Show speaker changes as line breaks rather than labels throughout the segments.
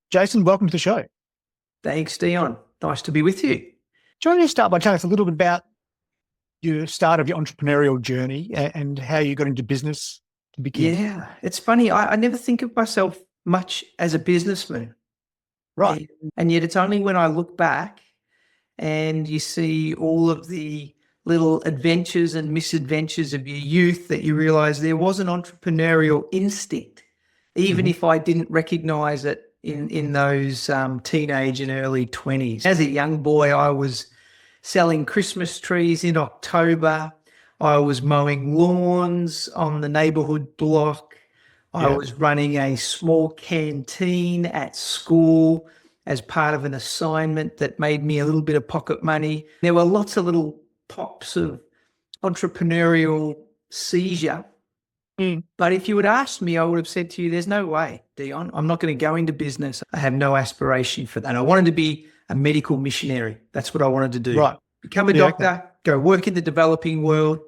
Jason, welcome to the show.
Thanks, Dion. Nice to be with you.
Do you want to start by telling us a little bit about your start of your entrepreneurial journey and how you got into business to begin?
Yeah, it's funny. I never think of myself much as a businessman.
Right.
And yet it's only when I look back and you see all of the little adventures and misadventures of your youth that you realize there was an entrepreneurial instinct, even if I didn't recognize it in those teenage and early 20s. As a young boy, I was selling Christmas trees in October. I was mowing lawns on the neighborhood block. I was running a small canteen at school as part of an assignment that made me a little bit of pocket money. There were lots of little pops of entrepreneurial seizure. But if you had asked me, I would have said to you, there's no way, Dion, I'm not going to go into business. I have no aspiration for that. I wanted to be a medical missionary. That's what I wanted to do.
Right.
Become a doctor, go work in the developing world.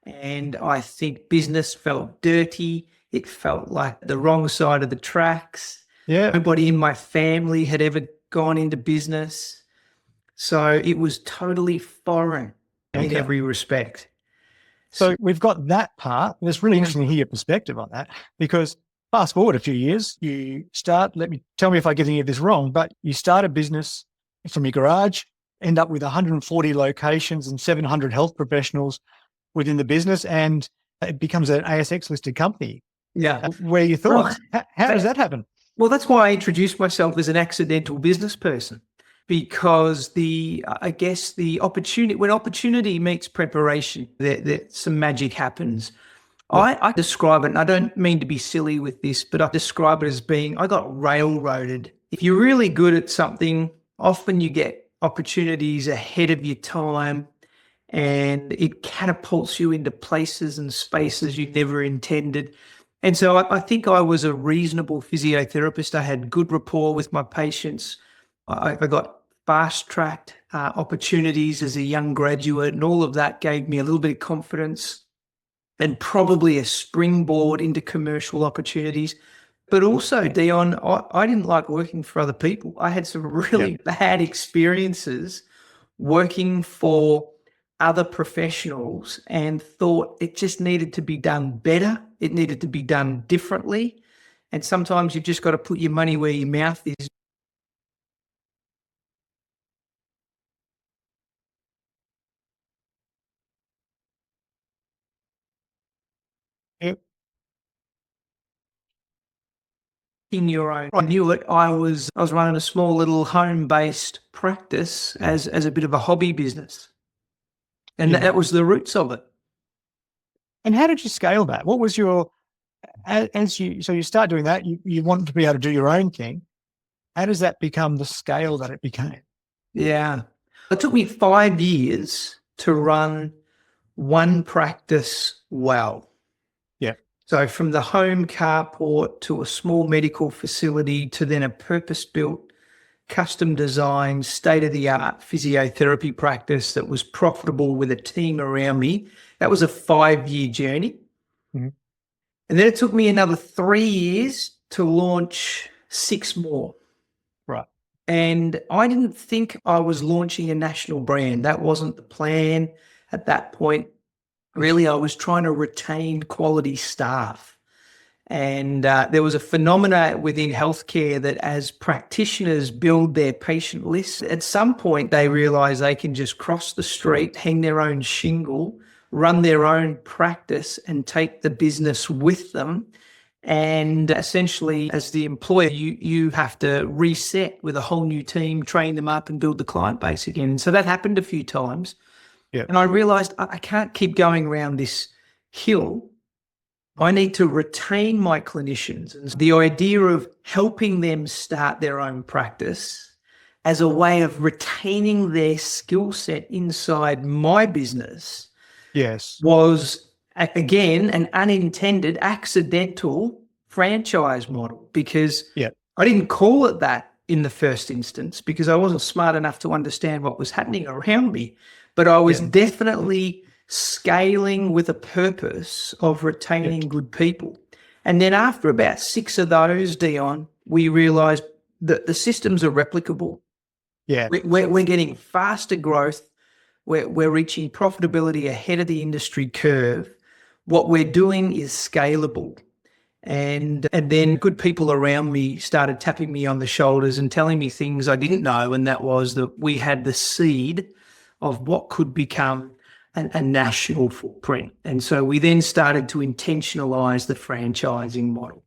And I think business felt dirty. It felt like the wrong side of the tracks.
Yeah.
Nobody in my family had ever gone into business. So it was totally foreign in every respect.
So we've got that part. And it's really interesting to hear your perspective on that, because fast forward a few years, you start, tell me if I get any of this wrong, but you start a business from your garage, end up with 140 locations and 700 health professionals within the business, and it becomes an ASX-listed company.
Yeah.
Where you thought, how does that happen?
Well, that's why I introduced myself as an accidental business person, because I guess the opportunity, when opportunity meets preparation, some magic happens. I describe it, and I don't mean to be silly with this, but I describe it as being, I got railroaded. If you're really good at something, often you get opportunities ahead of your time, and it catapults you into places and spaces you never intended. And so I think I was a reasonable physiotherapist. I had good rapport with my patients. I got fast-tracked opportunities as a young graduate, and all of that gave me a little bit of confidence and probably a springboard into commercial opportunities. But also, Dion, I didn't like working for other people. I had some really bad experiences working for other professionals and thought it just needed to be done better. It needed to be done differently. And sometimes you've just got to put your money where your mouth is.
Yep.
In your own. I knew it. I was running a small little home-based practice as a bit of a hobby business. And that was the roots of it.
And how did you scale that? What was your, so you start doing that, you want to be able to do your own thing. How does that become the scale that it became?
Yeah. It took me 5 years to run one practice well.
Yeah.
So from the home carport to a small medical facility to then a purpose-built, custom designed, state-of-the-art physiotherapy practice that was profitable with a team around me. That was a 5-year journey. And then it took me another 3 years to launch 6 more.
Right.
And I didn't think I was launching a national brand. That wasn't the plan at that point. Really, I was trying to retain quality staff. And there was a phenomena within healthcare that as practitioners build their patient lists, at some point they realize they can just cross the street, hang their own shingle, run their own practice and take the business with them. And essentially, as the employer, you have to reset with a whole new team, train them up and build the client base again. And so that happened a few times. Yeah. And I realized I can't keep going around this hill. I need to retain my clinicians. And the idea of helping them start their own practice as a way of retaining their skill set inside my business was, again, an unintended, accidental franchise model, because I didn't call it that in the first instance because I wasn't smart enough to understand what was happening around me. But I was definitely scaling with a purpose of retaining good people. And then after about 6 of those, Dion, we realized the systems are replicable.
Yeah.
We're getting faster growth. We're reaching profitability ahead of the industry curve. What we're doing is scalable. And then good people around me started tapping me on the shoulders and telling me things I didn't know, and that was that we had the seed of what could become a national footprint. And so we then started to intentionalize the franchising model.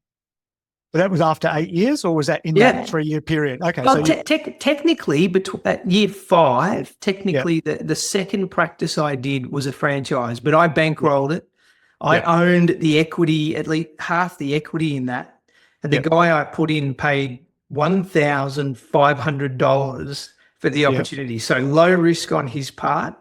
But that was after 8 years, or was that in that 3-year period? Okay.
Well, technically, at year 5, technically the second practice I did was a franchise, but I bankrolled it. I owned the equity, at least half the equity in that. And the guy I put in paid $1,500 for the opportunity. So low risk on his part.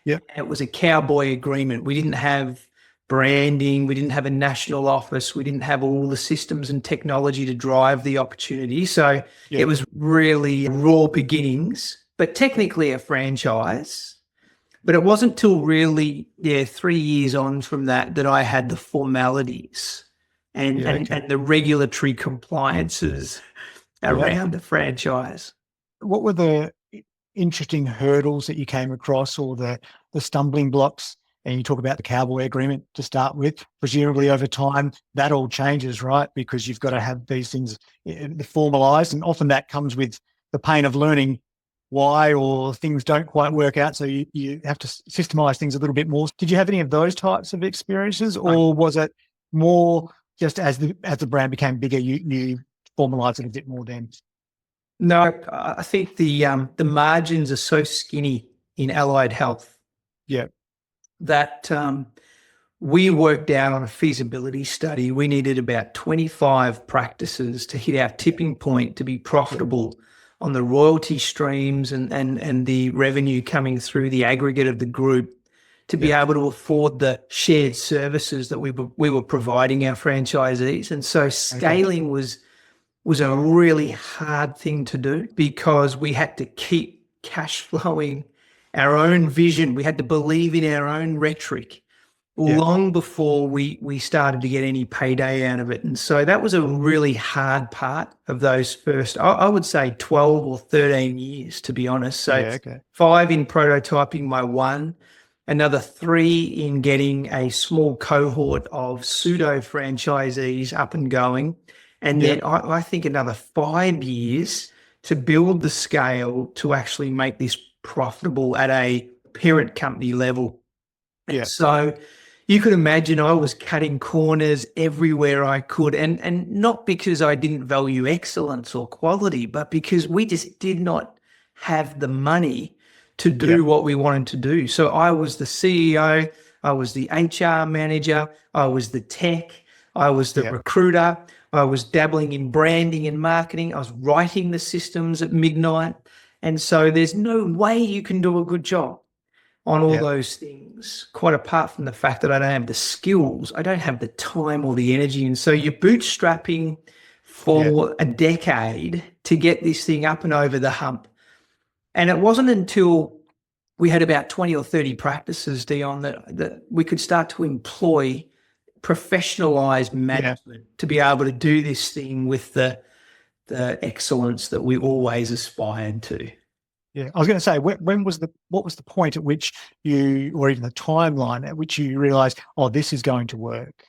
Yep.
And it was a cowboy agreement. We didn't have branding. We didn't have a national office. We didn't have all the systems and technology to drive the opportunity. So it was really raw beginnings, but technically a franchise. But it wasn't till really, 3 years on from that I had the formalities and the regulatory compliances around the franchise.
What were the interesting hurdles that you came across, or the stumbling blocks? And you talk about the cowboy agreement to start with. Presumably over time, that all changes, right? Because you've got to have these things formalized, and often that comes with the pain of learning why or things don't quite work out. So you have to systemize things a little bit more. Did you have any of those types of experiences, or was it more just as the brand became bigger, you formalized it a bit more then?
No, I think the margins are so skinny in allied health.
Yeah.
That we worked out on a feasibility study. We needed about 25 practices to hit our tipping point to be profitable on the royalty streams and the revenue coming through the aggregate of the group, to be able to afford the shared services that we were providing our franchisees. And so scaling was a really hard thing to do, because we had to keep cash flowing our own vision. We had to believe in our own rhetoric long before we started to get any payday out of it. And so that was a really hard part of those first, I would say 12 or 13 years, to be honest. So 5 in prototyping my one, another 3 in getting a small cohort of pseudo franchisees up and going. And then I think another 5 years to build the scale to actually make this profitable at a parent company level. Yeah. So you could imagine I was cutting corners everywhere I could, and not because I didn't value excellence or quality, but because we just did not have the money to do what we wanted to do. So I was the CEO, I was the HR manager, I was the tech, I was the recruiter, I was dabbling in branding and marketing, I was writing the systems at midnight. And so there's no way you can do a good job on all those things, quite apart from the fact that I don't have the skills, I don't have the time or the energy. And so you're bootstrapping for a decade to get this thing up and over the hump. And it wasn't until we had about 20 or 30 practices, Dion, that we could start to employ professionalized management to be able to do this thing with the excellence that we always aspired to.
Yeah, I was going to say, what was the point at which you, or even the timeline at which you realized, oh, this is going to work?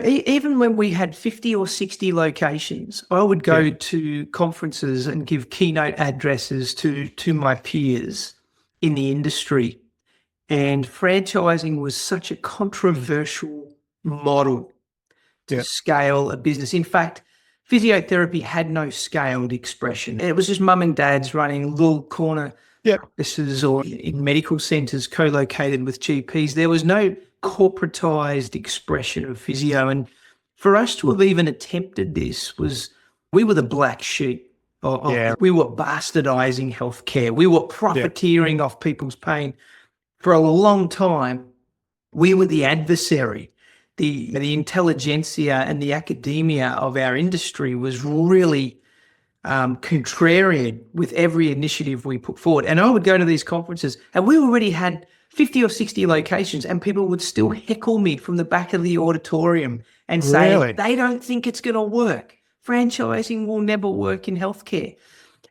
Even when we had 50 or 60 locations, I would go to conferences and give keynote addresses to my peers in the industry. And franchising was such a controversial model to scale a business. In fact, physiotherapy had no scaled expression. It was just mum and dads running little corner practices or in medical centres co-located with GPs. There was no corporatized expression of physio. And for us to have even attempted this we were the black sheep. We were bastardizing healthcare. We were profiteering off people's pain. For a long time, we were the adversary. The intelligentsia and the academia of our industry was really contrarian with every initiative we put forward. And I would go to these conferences and we already had 50 or 60 locations, and people would still heckle me from the back of the auditorium and say, they don't think it's going to work. franchising will never work in healthcare.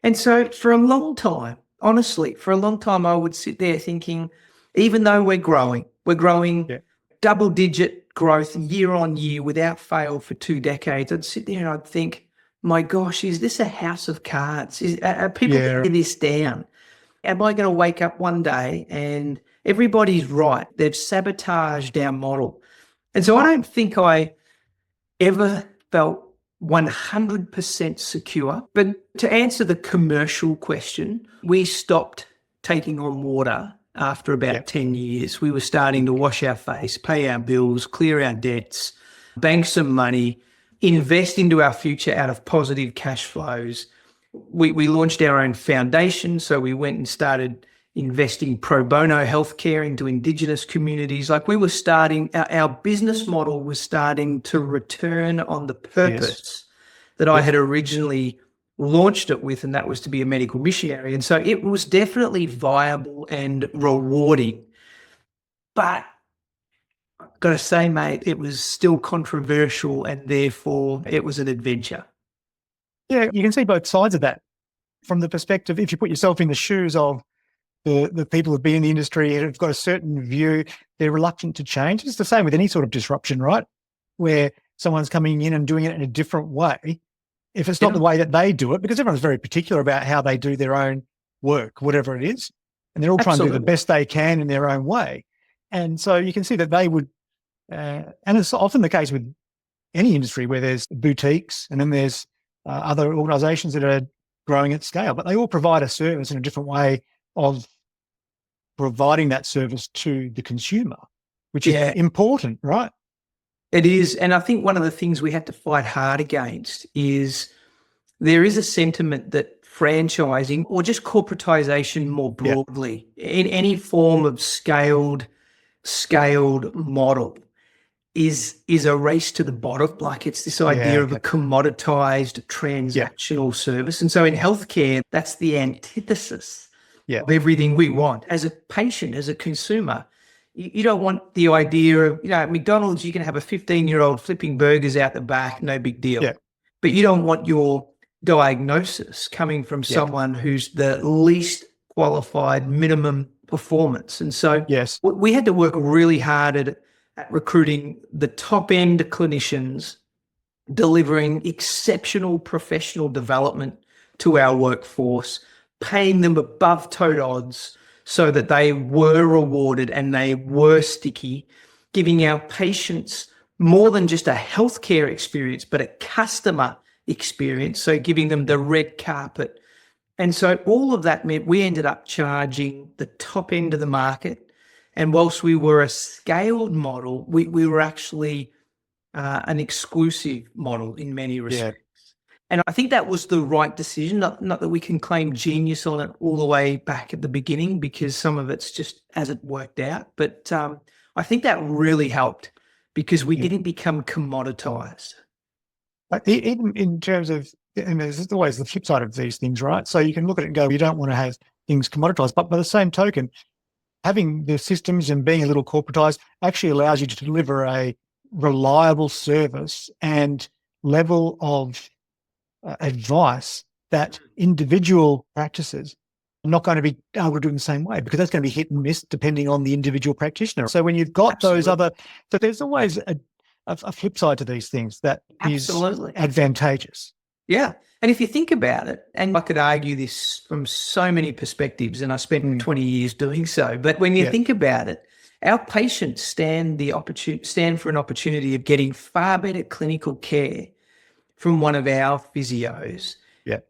And so for a long time, honestly, for a long time, I would sit there thinking, even though we're growing
Yeah.
double-digit growth year on year without fail for 2 decades, I'd sit there and I'd think, my gosh, is this a house of cards? Are people
Yeah.
getting this down? Am I going to wake up one day and everybody's right? They've sabotaged our model. And so I don't think I ever felt 100% secure. But to answer the commercial question, we stopped taking on water after about
Yeah.
10 years. We were starting to wash our face, pay our bills, clear our debts, bank some money, invest into our future out of positive cash flows. We launched our own foundation. So we went and started investing pro bono healthcare into Indigenous communities. Like we were starting, our business model was starting to return on the purpose that I had originally launched it with, and that was to be a medical missionary. And so it was definitely viable and rewarding. But I've got to say, mate, it was still controversial, and therefore it was an adventure.
Yeah, you can see both sides of that from the perspective, if you put yourself in the shoes of the people who've been in the industry and have got a certain view, they're reluctant to change. It's the same with any sort of disruption, right? Where someone's coming in and doing it in a different way. If it's not the way that they do it, because everyone's very particular about how they do their own work, whatever it is, and they're all trying to do the best they can in their own way. And so you can see that they would, and it's often the case with any industry where there's boutiques and then there's other organizations that are growing at scale, but they all provide a service in a different way of providing that service to the consumer, which is important, right?
It is. And I think one of the things we have to fight hard against is there is a sentiment that franchising or just corporatization more broadly in any form of scaled model is a race to the bottom. Like it's this idea of a commoditized transactional service. And so in healthcare, that's the antithesis of everything we want. As a patient, as a consumer, you don't want the idea of, at McDonald's, you can have a 15-year-old flipping burgers out the back, no big deal.
Yeah.
But you don't want your diagnosis coming from someone who's the least qualified minimum performance. And so we had to work really hard at recruiting the top-end clinicians, delivering exceptional professional development to our workforce, paying them above tote odds so that they were rewarded and they were sticky, giving our patients more than just a healthcare experience, but a customer experience, so giving them the red carpet. And so all of that meant we ended up charging the top end of the market. And whilst we were a scaled model, we were actually an exclusive model in many respects. And I think that was the right decision, not that we can claim genius on it all the way back at the beginning, because some of it's just as it worked out. But I think that really helped because we didn't become commoditized.
Even in terms of, and there's always the flip side of these things, right? So you can look at it and go, you don't want to have things commoditized. But by the same token, having the systems and being a little corporatized actually allows you to deliver a reliable service and level of advice that individual practices are not going to be able to do in the same way, because that's going to be hit and miss depending on the individual practitioner. So when you've got those other, so there's always a flip side to these things that is advantageous.
Yeah. And if you think about it, and I could argue this from so many perspectives, and I spent 20 years doing so, but when you think about it, our patients stand for an opportunity of getting far better clinical care from one of our physios,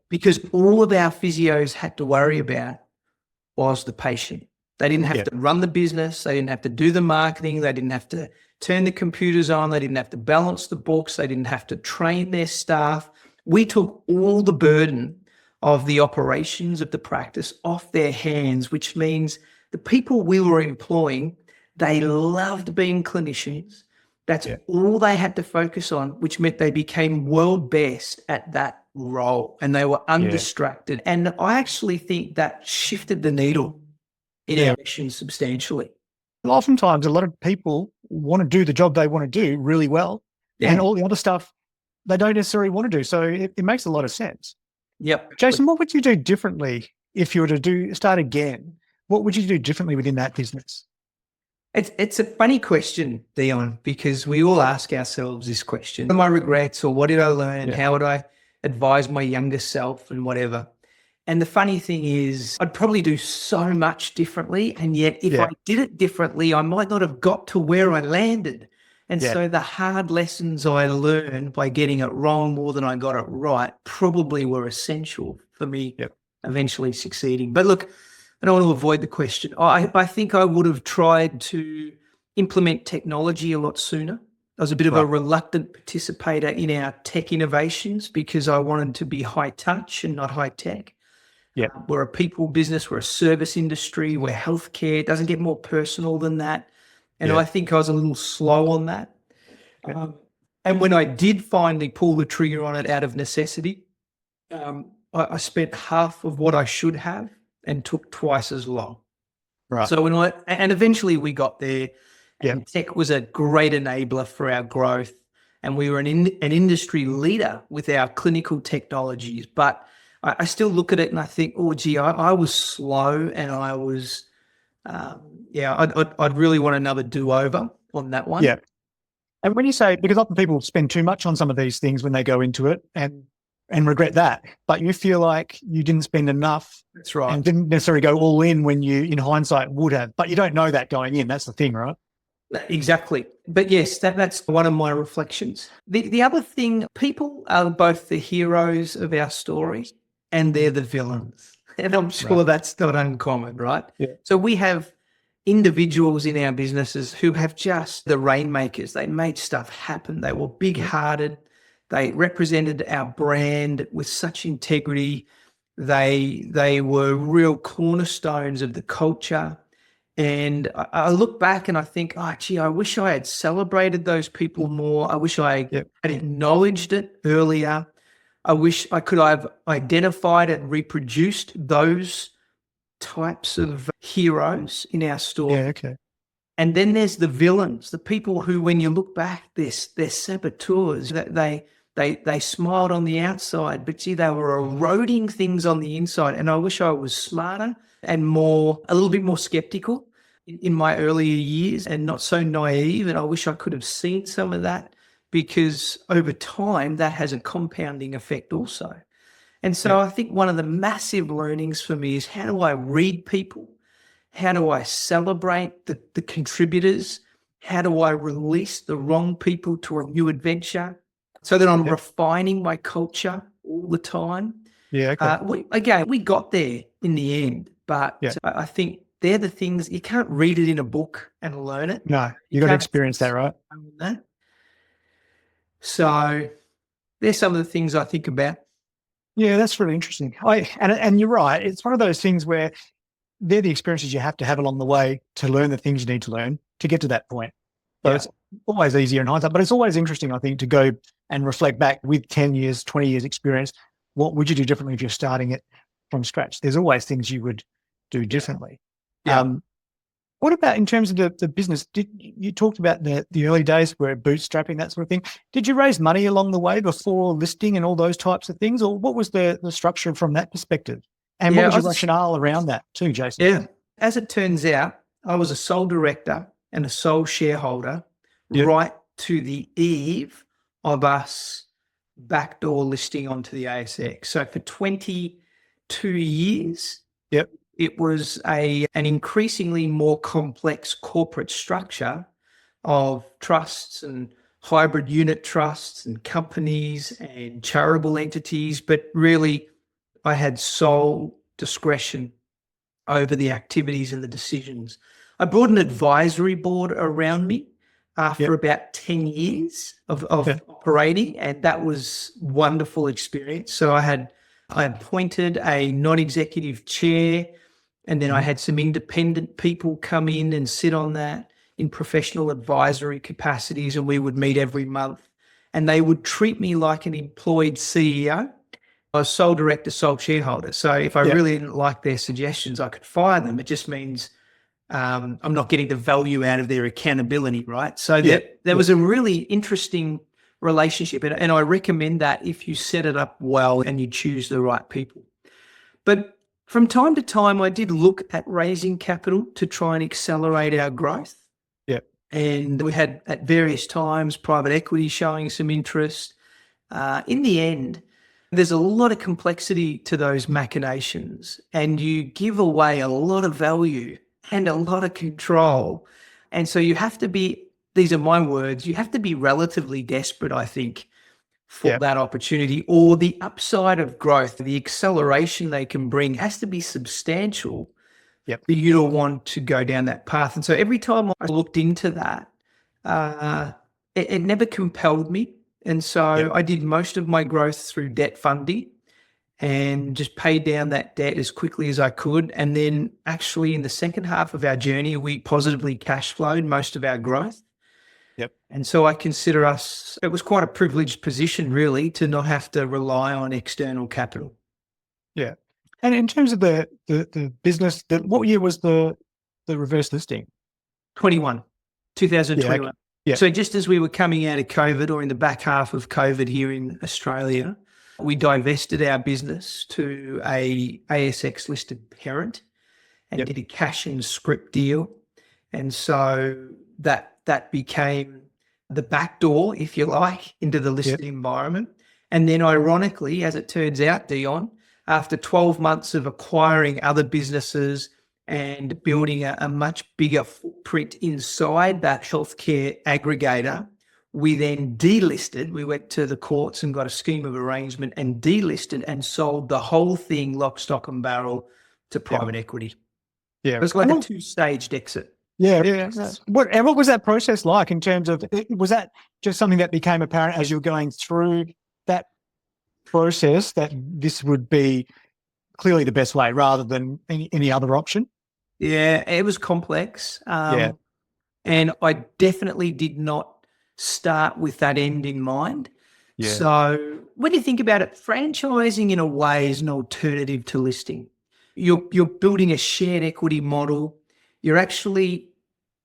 because all of our physios had to worry about was the patient. They didn't have to run the business. They didn't have to do the marketing. They didn't have to turn the computers on. They didn't have to balance the books. They didn't have to train their staff. We took all the burden of the operations of the practice off their hands, which means the people we were employing, they loved being clinicians. That's all they had to focus on, which meant they became world best at that role and they were undistracted. And I actually think that shifted the needle in our mission substantially.
Oftentimes, a lot of people want to do the job they want to do really well, and all the other stuff they don't necessarily want to do. So it makes a lot of sense.
Yep.
Jason, what would you do differently if you were to start again? What would you do differently within that business?
It's a funny question, Dion, because we all ask ourselves this question. What are my regrets, or what did I learn?
Yeah.
How would I advise my younger self and whatever? And the funny thing is, I'd probably do so much differently. And yet, if
Yeah.
I did it differently, I might not have got to where I landed. And
Yeah.
so the hard lessons I learned by getting it wrong more than I got it right probably were essential for me
Yep.
eventually succeeding. But look, I don't want to avoid the question. I think I would have tried to implement technology a lot sooner. I was a bit of a reluctant participator in our tech innovations because I wanted to be high touch and not high tech.
Yeah.
We're a people business, we're a service industry, we're healthcare. It doesn't get more personal than that. And I think I was a little slow on that. And when I did finally pull the trigger on it out of necessity, I spent half of what I should have and took twice as long.
Right.
So and eventually we got there, and tech was a great enabler for our growth. And we were an industry leader with our clinical technologies. But I still look at it and I think, oh, gee, I was slow, and I was, I'd really want another do-over on that one.
Yeah. And when you say, because often people spend too much on some of these things when they go into it and regret that, but you feel like you didn't spend enough.
That's right.
And didn't necessarily go all in when you, in hindsight, would have. But you don't know that going in. That's the thing, right?
Exactly. But yes, that's one of my reflections. The other thing, people are both the heroes of our story and they're the villains. And I'm sure that's not uncommon, right?
Yeah.
So we have individuals in our businesses who have just the rainmakers. They made stuff happen. They were big-hearted. They represented our brand with such integrity. They were real cornerstones of the culture. And I look back and I think, oh, gee, I wish I had celebrated those people more. I wish I had acknowledged it earlier. I wish I could have identified and reproduced those types of heroes in our story.
Yeah, okay.
And then there's the villains, the people who, when you look back, they're saboteurs. That they smiled on the outside, but gee, they were eroding things on the inside. And I wish I was smarter and a little bit more skeptical in my earlier years and not so naive. And I wish I could have seen some of that, because over time that has a compounding effect also. And so I think one of the massive learnings for me is, how do I read people? How do I celebrate the contributors? How do I release the wrong people to a new adventure so that I'm refining my culture all the time?
Yeah, okay.
We got there in the end, but I think they're the things, you can't read it in a book and learn it.
No, you got to experience that, right?
So there's some of the things I think about.
Yeah, that's really interesting. And you're right. It's one of those things where they're the experiences you have to have along the way to learn the things you need to learn to get to that point. So it's always easier in hindsight, but it's always interesting, I think, to go and reflect back with 10 years, 20 years experience. What would you do differently if you're starting it from scratch? There's always things you would do differently.
Yeah.
What about in terms of the business? You talked about the early days where bootstrapping, that sort of thing. Did you raise money along the way before listing and all those types of things? Or what was the structure from that perspective? And what was your rationale around that too, Jason?
Yeah. As it turns out, I was a sole director and a sole shareholder right to the eve of us backdoor listing onto the ASX. So for 22 years, it was an increasingly more complex corporate structure of trusts and hybrid unit trusts and companies and charitable entities. But really, I had sole discretion over the activities and the decisions. I brought an advisory board around me after about 10 years of operating, and that was wonderful experience. So I appointed a non-executive chair, and then I had some independent people come in and sit on that in professional advisory capacities, and we would meet every month, and they would treat me like an employed CEO. I was sole director, sole shareholder. So if I really didn't like their suggestions, I could fire them. It just means I'm not getting the value out of their accountability, right? So there was a really interesting relationship. And I recommend that if you set it up well and you choose the right people. But from time to time, I did look at raising capital to try and accelerate our growth.
Yeah.
And we had at various times private equity showing some interest. In the end, there's a lot of complexity to those machinations, and you give away a lot of value and a lot of control. And so you have to be, these are my words, you have to be relatively desperate, I think, for that opportunity, or the upside of growth, the acceleration they can bring has to be substantial for you to want to go down that path. And so every time I looked into that, it never compelled me. And so I did most of my growth through debt funding and just paid down that debt as quickly as I could. And then actually in the second half of our journey, we positively cash flowed most of our growth. And so I consider us, it was quite a privileged position really to not have to rely on external capital.
Yeah. And in terms of the business, what year was the reverse listing?
2021.
Yeah.
So just as we were coming out of COVID, or in the back half of COVID here in Australia, we divested our business to a ASX-listed parent and did a cash and scrip deal. And so that became the back door, if you like, into the listed environment. And then ironically, as it turns out, Dion, after 12 months of acquiring other businesses and building a much bigger footprint inside that healthcare aggregator, we then delisted. We went to the courts and got a scheme of arrangement and delisted and sold the whole thing lock, stock and barrel to private equity.
Yeah.
It was like a two-staged exit.
Yeah. What was that process like in terms of, was that just something that became apparent as you were going through that process, that this would be clearly the best way rather than any other option?
Yeah, it was complex. And I definitely did not start with that end in mind. Yeah. So when you think about it, franchising in a way is an alternative to listing. You're building a shared equity model. You're actually,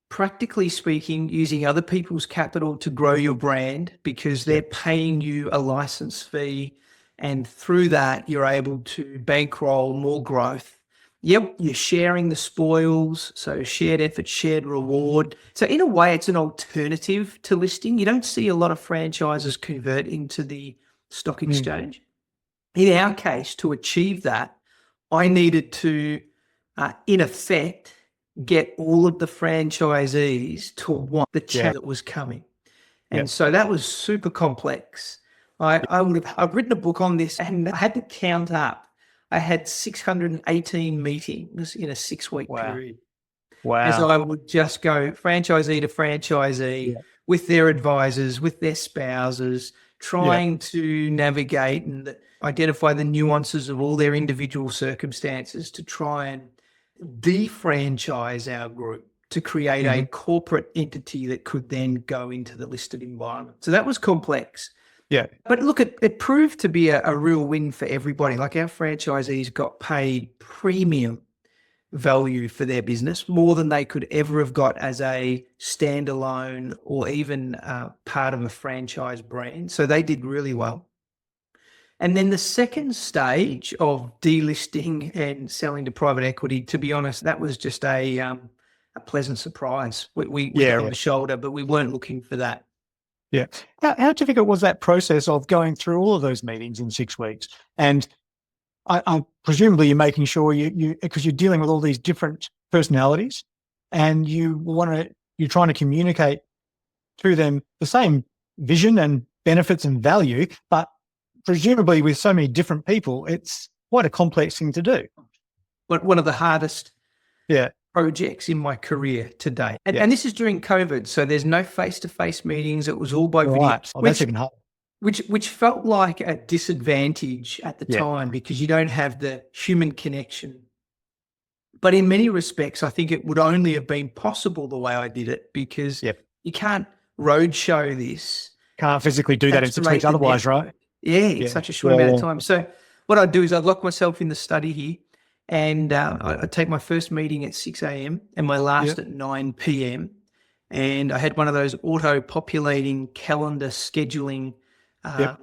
practically speaking, using other people's capital to grow your brand because they're paying you a license fee. And through that, you're able to bankroll more growth. Yep, you're sharing the spoils, so shared effort, shared reward. So in a way, it's an alternative to listing. You don't see a lot of franchises convert into the stock exchange. In our case, to achieve that, I needed to, in effect, get all of the franchisees to want the change that was coming. And so that was super complex. I've written a book on this and I had to count up. I had 618 meetings in a 6-week period. Wow. As I would just go franchisee to franchisee with their advisors, with their spouses, trying to navigate and identify the nuances of all their individual circumstances to try and defranchise our group to create a corporate entity that could then go into the listed environment. So that was complex. Yeah. But look, it proved to be a real win for everybody. Like our franchisees got paid premium value for their business, more than they could ever have got as a standalone or even part of a franchise brand. So they did really well. And then the second stage of delisting and selling to private equity, to be honest, that was just a pleasant surprise. We got on the shoulder, but we weren't looking for that.
Yeah. How difficult was that process of going through all of those meetings in 6 weeks? And I presumably you're making sure because you're dealing with all these different personalities and you're trying to communicate to them the same vision and benefits and value, but presumably with so many different people, it's quite a complex thing to do.
But one of the hardest projects in my career to date. And this is during COVID, so there's no face-to-face meetings. It was all by video.
Oh, that's even hard.
Which felt like a disadvantage at the time because you don't have the human connection. But in many respects, I think it would only have been possible the way I did it because you can't roadshow this.
Can't physically do that in 6 weeks otherwise, right?
Yeah, it's such a short amount of time. So what I'd do is I'd lock myself in the study here and I'd take my first meeting at 6 a.m. and my last at 9 p.m. and I had one of those auto-populating calendar scheduling
Yep.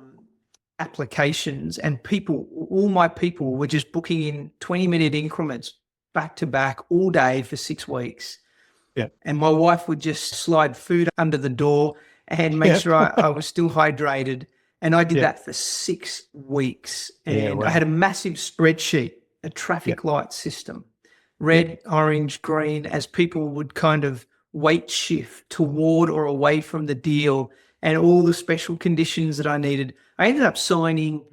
applications, and all my people were just booking in 20-minute increments back to back all day for 6 weeks.
Yep.
And my wife would just slide food under the door and make
Yep.
sure I was still hydrated. And I did
Yep.
that for 6 weeks.
Yeah,
And
wow.
I had a massive spreadsheet, a traffic
Yep.
light system, red, orange, green, as people would kind of weight shift toward or away from the deal, and all the special conditions that I needed. I ended up signing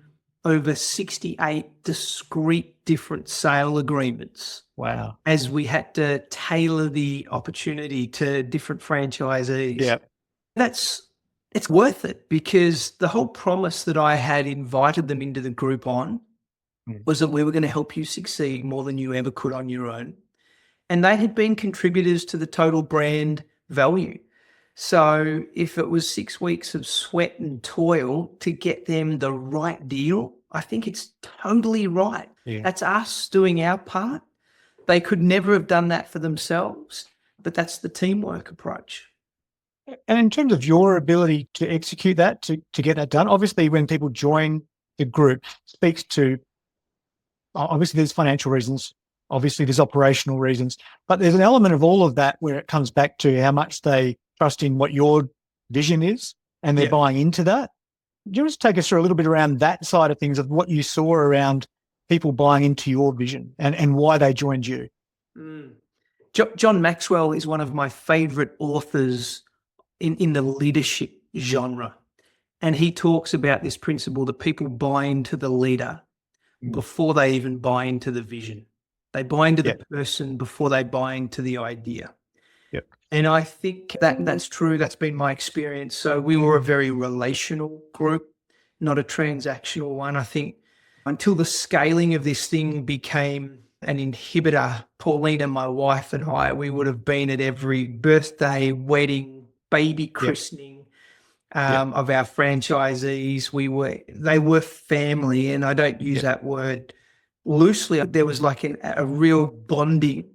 over 68 discrete different sale agreements
Wow.
as we had to tailor the opportunity to different franchisees.
Yeah.
It's worth it, because the whole promise that I had invited them into the group on was that we were going to help you succeed more than you ever could on your own. And they had been contributors to the total brand value. So if it was 6 weeks of sweat and toil to get them the right deal, I think it's totally right.
Yeah.
That's us doing our part. They could never have done that for themselves, but that's the teamwork approach.
And in terms of your ability to execute that, to get that done, obviously when people join the group, speaks to, obviously there's financial reasons, obviously there's operational reasons, but there's an element of all of that where it comes back to how much they trust in what your vision is, and they're buying into that. Do you just take us through a little bit around that side of things, of what you saw around people buying into your vision and why they joined you?
John Maxwell is one of my favorite authors in the leadership genre. And he talks about this principle that people buy into the leader before they even buy into the vision. They buy into the person before they buy into the idea.
Yep.
And I think that's true. That's been my experience. So we were a very relational group, not a transactional one. I think until the scaling of this thing became an inhibitor, Paulina, my wife, and I, we would have been at every birthday, wedding, baby christening of our franchisees. They were family, and I don't use that word loosely. There was like a real bonding.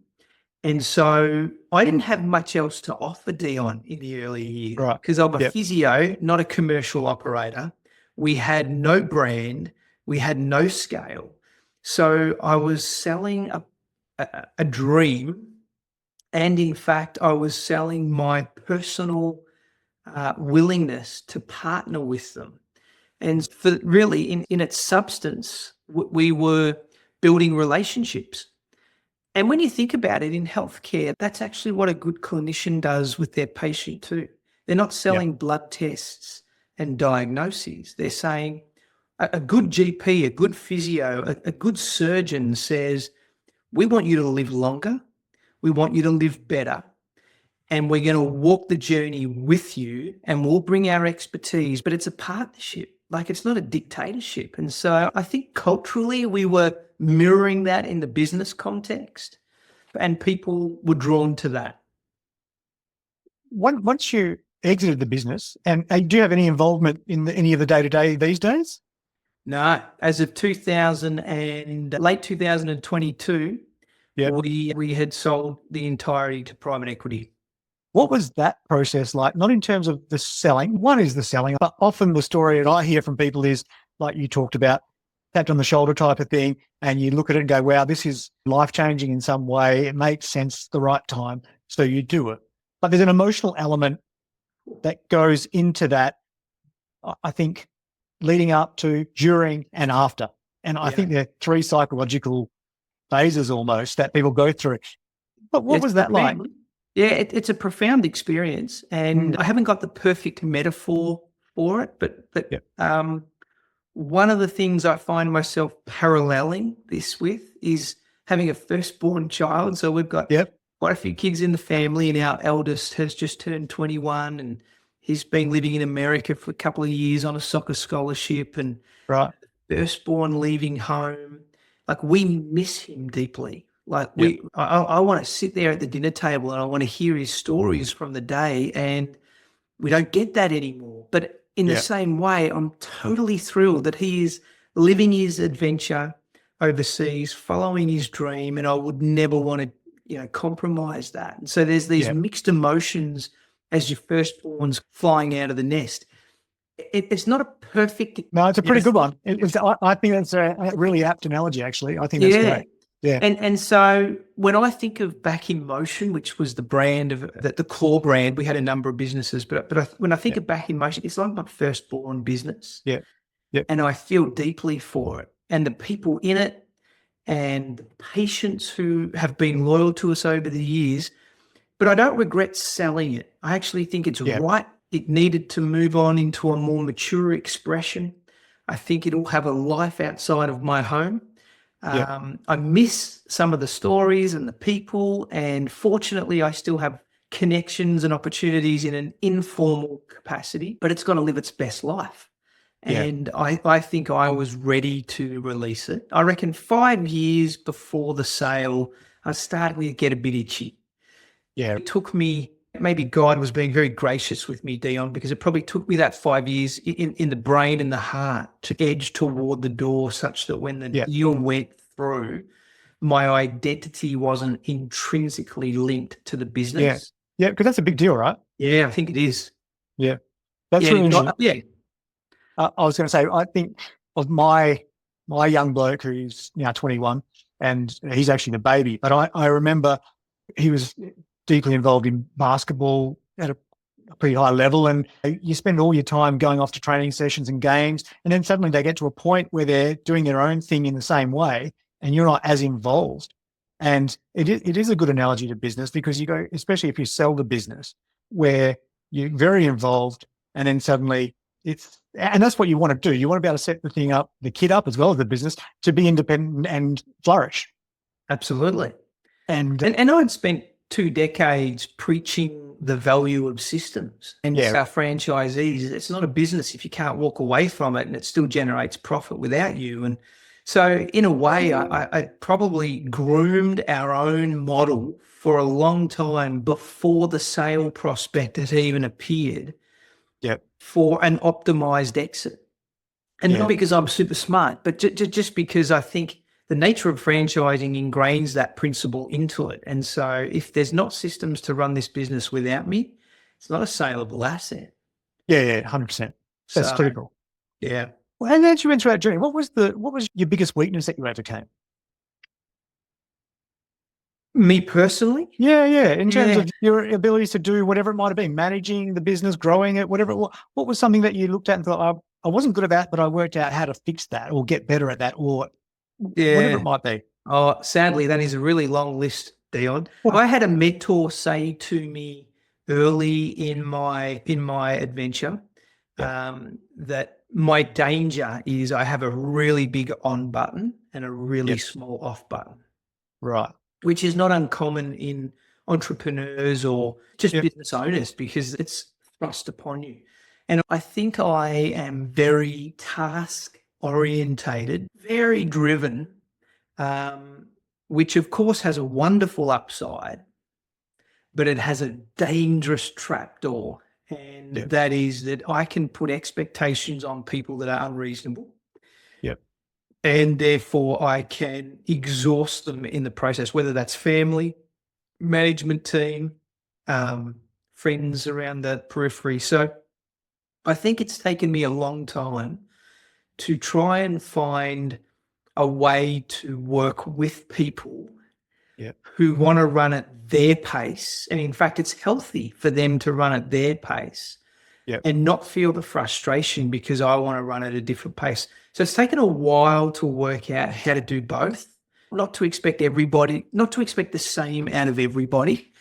And so I didn't have much else to offer, Dion, in the early years, because I'm a physio, not a commercial operator. We had no brand. We had no scale. So I was selling a dream. And in fact, I was selling my personal willingness to partner with them. And for really, in its substance, we were building relationships. And when you think about it, in healthcare, that's actually what a good clinician does with their patient too. They're not selling blood tests and diagnoses. They're saying a good GP, a good physio, a good surgeon says, we want you to live longer. We want you to live better. And we're going to walk the journey with you, and we'll bring our expertise, but it's a partnership. Like, it's not a dictatorship. And so I think culturally we were mirroring that in the business context, and people were drawn to that.
Once you exited the business, and do you have any involvement in any of the day-to-day these days?
No. As of late 2022, we had sold the entirety to private equity.
What was that process like? Not in terms of the selling. One is the selling, but often the story that I hear from people is, like you talked about, tapped on the shoulder type of thing, and you look at it and go, wow, this is life-changing in some way. It makes sense, the right time, so you do it. But there's an emotional element that goes into that, I think, leading up to, during, and after. And I think there are 3 psychological phases almost that people go through. But what was that like?
Yeah, it's a profound experience, and I haven't got the perfect metaphor for it, but one of the things I find myself paralleling this with is having a firstborn child. So we've got quite a few kids in the family, and our eldest has just turned 21, and he's been living in America for a couple of years on a soccer scholarship, and firstborn leaving home. Like, we miss him deeply. Like, I want to sit there at the dinner table and I want to hear his stories from the day, and we don't get that anymore. But in the same way, I'm totally thrilled that he is living his adventure overseas, following his dream, and I would never want to, compromise that. And so there's these mixed emotions as your firstborn's flying out of the nest. It's not a perfect.
No, it's a pretty good one. I think that's a really apt analogy, actually. I think that's great. Yeah.
And so when I think of Back in Motion, which was the brand of the core brand, we had a number of businesses, but when I think of Back in Motion, it's like my firstborn business.
Yeah. Yep.
And I feel deeply for it, and the people in it, and the patients who have been loyal to us over the years. But I don't regret selling it. I actually think it's right. It needed to move on into a more mature expression. I think it'll have a life outside of my home. I miss some of the stories and the people, and fortunately I still have connections and opportunities in an informal capacity, but it's got to live its best life. And I think I was ready to release it. I reckon 5 years before the sale, I started to get a bit itchy.
Yeah.
It took me, maybe God was being very gracious with me, Dion, because it probably took me that 5 years in the brain and the heart to edge toward the door, such that when the deal went through, my identity wasn't intrinsically linked to the business.
Yeah, because that's a big deal, right?
Yeah, I think it is.
Yeah. That's really interesting.
Yeah.
I was going to say, I think of my young bloke who's now 21, and he's actually the baby, but I remember he was deeply involved in basketball at a pretty high level, and you spend all your time going off to training sessions and games, and then suddenly they get to a point where they're doing their own thing in the same way, and you're not as involved. And it is a good analogy to business, because you go, especially if you sell the business, where you're very involved, and then suddenly and that's what you want to do. You want to be able to set the thing up, the kid up, as well as the business, to be independent and flourish.
Absolutely.
And
I'd spent 2 decades preaching the value of systems, and our franchisees, it's not a business if you can't walk away from it and it still generates profit without you. And so in a way, I probably groomed our own model for a long time before the sale prospectus even appeared for an optimized exit. And not because I'm super smart, but just because I think the nature of franchising ingrains that principle into it. And so if there's not systems to run this business without me, it's not a saleable asset.
Yeah, 100%. That's critical.
Yeah.
Well, and as you went through that journey, what was your biggest weakness that you overcame?
Me personally?
Yeah. In terms of your abilities to do whatever it might have been, managing the business, growing it, whatever. What was something that you looked at and thought, I wasn't good at that, but I worked out how to fix that or get better at that, or whatever it might be?
Oh, sadly, that is a really long list, Dion. I had a mentor say to me early in my adventure that my danger is I have a really big on button and a really small off button.
Right.
Which is not uncommon in entrepreneurs or just business owners, because it's thrust upon you. And I think I am very task orientated, very driven, which of course has a wonderful upside, but it has a dangerous trapdoor. And that is that I can put expectations on people that are unreasonable. And therefore I can exhaust them in the process, whether that's family, management team, friends around the periphery. So I think it's taken me a long time to try and find a way to work with people who want to run at their pace. And in fact, it's healthy for them to run at their pace and not feel the frustration because I want to run at a different pace. So it's taken a while to work out how to do both, not to expect the same out of everybody.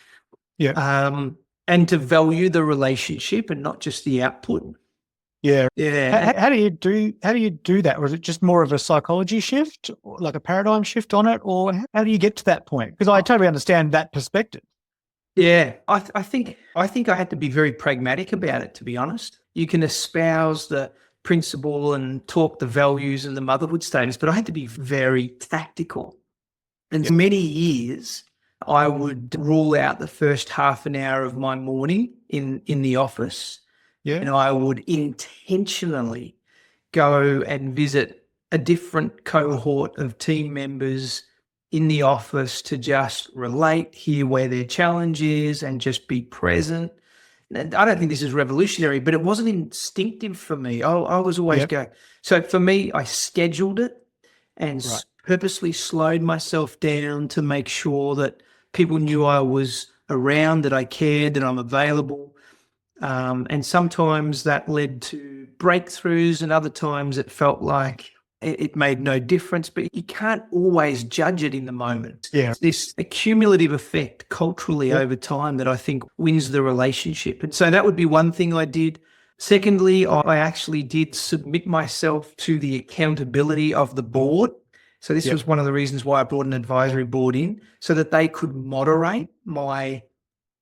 And to value the relationship and not just the output.
Yeah. How do you do that? Or is it just more of a psychology shift, or like a paradigm shift on it? Or how do you get to that point? Because I totally understand that perspective.
Yeah, I think I had to be very pragmatic about it, to be honest. You can espouse the principle and talk the values and the motherhood status, but I had to be very tactical. And for many years, I would rule out the first half an hour of my morning in the office. And I would intentionally go and visit a different cohort of team members in the office to just relate, hear where their challenge is, and just be present. and I don't think this is revolutionary, but it wasn't instinctive for me. I was always
Yep.
going. So for me, I scheduled it and
Right.
purposely slowed myself down to make sure that people knew I was around, that I cared, that I'm available. And sometimes that led to breakthroughs, and other times it felt like it made no difference, but you can't always judge it in the moment.
Yeah.
It's this accumulative effect culturally
Yep.
over time that I think wins the relationship. And so that would be one thing I did. Secondly, I actually did submit myself to the accountability of the board. So this
Yep.
was one of the reasons why I brought an advisory board in, so that they could moderate my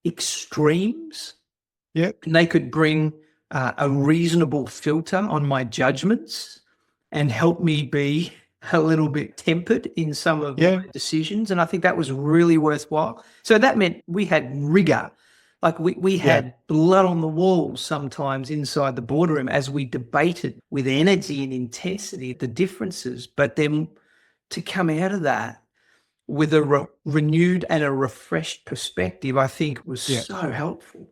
extremes,
Yep.
and they could bring a reasonable filter on my judgments and help me be a little bit tempered in some of
Yeah.
my decisions. And I think that was really worthwhile. So that meant we had rigor. Like we had blood on the walls sometimes inside the boardroom as we debated with energy and intensity the differences. But then to come out of that with a renewed and a refreshed perspective, I think was so helpful.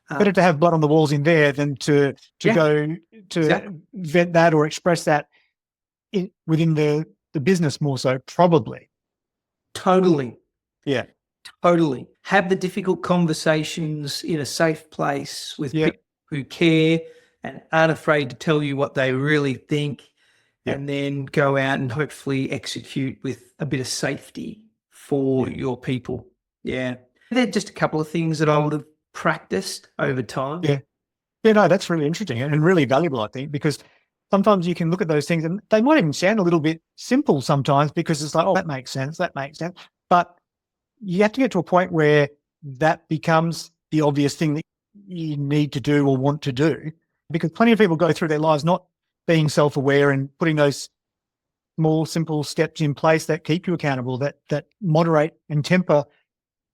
Better to have blood on the walls in there than to go to vent that or express that within the business more so, probably.
Totally.
Yeah.
Totally. Have the difficult conversations in a safe place with people who care and aren't afraid to tell you what they really think, and then go out and hopefully execute with a bit of safety for your people. Yeah. They're just a couple of things that I would have practiced over time.
Yeah. Yeah, no, that's really interesting and really valuable, I think, because sometimes you can look at those things and they might even sound a little bit simple sometimes because it's like, oh, that makes sense. But you have to get to a point where that becomes the obvious thing that you need to do or want to do, because plenty of people go through their lives not being self-aware and putting those small, simple steps in place that keep you accountable, that moderate and temper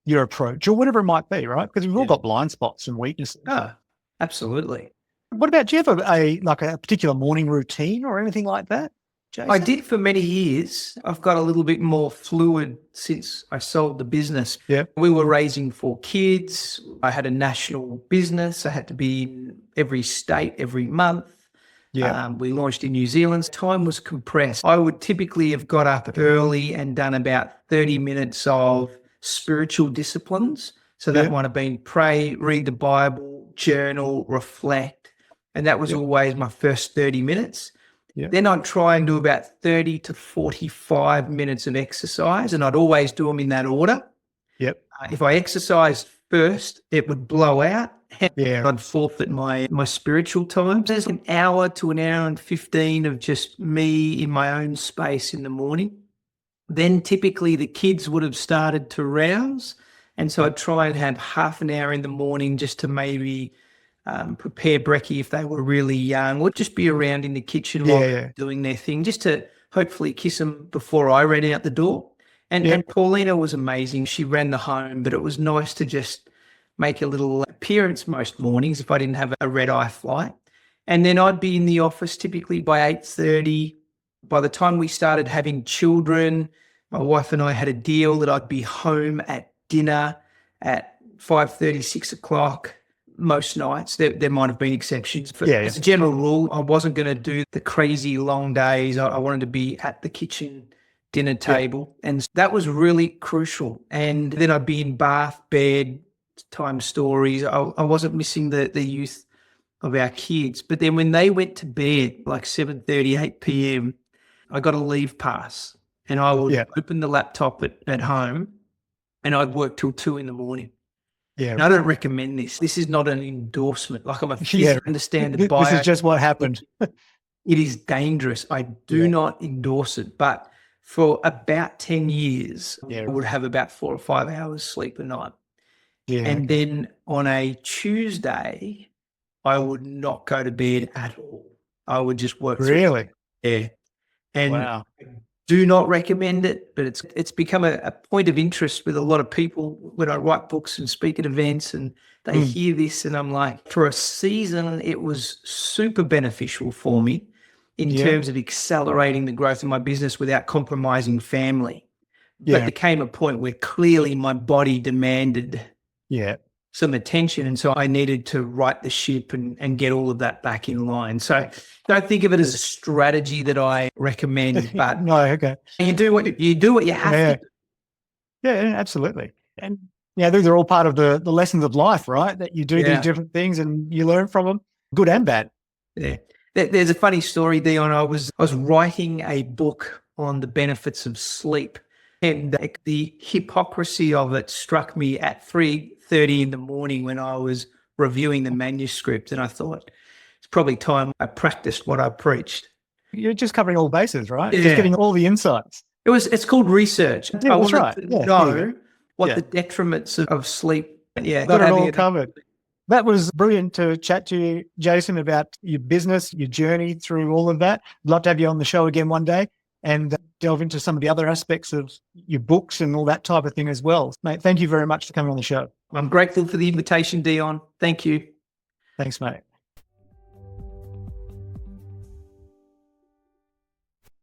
your approach or whatever it might be, right? Because we've all got blind spots and weaknesses.
Oh, absolutely.
What about, do you have a particular morning routine or anything like that, Jason?
I did for many years. I've got a little bit more fluid since I sold the business.
Yeah.
We were raising 4 kids. I had a national business. I had to be in every state every month.
Yeah.
We launched in New Zealand. Time was compressed. I would typically have got up early and done about 30 minutes of spiritual disciplines. So that might have been pray, read the Bible, journal, reflect. And that was always my first 30 minutes. Yeah. Then I'd try and do about 30 to 45 minutes of exercise, and I'd always do them in that order.
Yep.
If I exercised first, it would blow out.
Yeah.
I'd forfeit my spiritual time. There's an hour to an hour and 15 of just me in my own space in the morning. Then typically the kids would have started to rouse. And so I'd try and have half an hour in the morning just to maybe prepare brekkie if they were really young, or just be around in the kitchen while they're doing their thing, just to hopefully kiss them before I ran out the door. And Paulina was amazing. She ran the home, but it was nice to just make a little appearance most mornings if I didn't have a red-eye flight. And then I'd be in the office typically by 8:30. By the time we started having children, my wife and I had a deal that I'd be home at dinner at 5:30, 6 o'clock most nights. There might have been exceptions. But as a general rule, I wasn't going to do the crazy long days. I wanted to be at the kitchen dinner table. And that was really crucial. And then I'd be in bath, bed, time stories. I wasn't missing the youth of our kids. But then when they went to bed, like 7:30, 8 p.m., I got a leave pass. And I would open the laptop at home and I'd work till 2 in the morning. Yeah. And I don't recommend this. This is not an endorsement. Like I'm a physicist, understand the bio.
This is just what happened.
It is dangerous. I do not endorse it. But for about 10 years, I would have about 4 or 5 hours sleep a night. Yeah. And then on a Tuesday, I would not go to bed at all. I would just work.
Really?
Yeah. And I do not recommend it, but it's become a point of interest with a lot of people when I write books and speak at events, and they hear this, and I'm like, for a season, it was super beneficial for me in terms of accelerating the growth of my business without compromising family. But there came a point where clearly my body demanded some attention. And so I needed to right the ship and get all of that back in line. So don't think of it as a strategy that I recommend, but
No, okay.
you do what you have
Yeah.
to do.
Yeah, absolutely. And yeah, these are all part of the lessons of life, right? That you do these
Yeah.
different things and you learn from them, good and bad.
Yeah. There's a funny story, Dion. I was writing a book on the benefits of sleep, and the hypocrisy of it struck me at 3:30 in the morning when I was reviewing the manuscript, and I thought it's probably time I practiced what I preached.
You're just covering all bases, right?
Yeah.
Just getting all the insights.
It's called research.
Yeah,
I
that's
wanted
right.
to
Yeah, there you
know
go.
what
Yeah.
the detriments of sleep. Yeah,
Got it
having
all covered. That was brilliant to chat to you, Jason, about your business, your journey through all of that. I'd love to have you on the show again one day and delve into some of the other aspects of your books and all that type of thing as well. Mate, thank you very much for coming on the show.
I'm grateful for the invitation, Dion. Thank you.
Thanks, mate.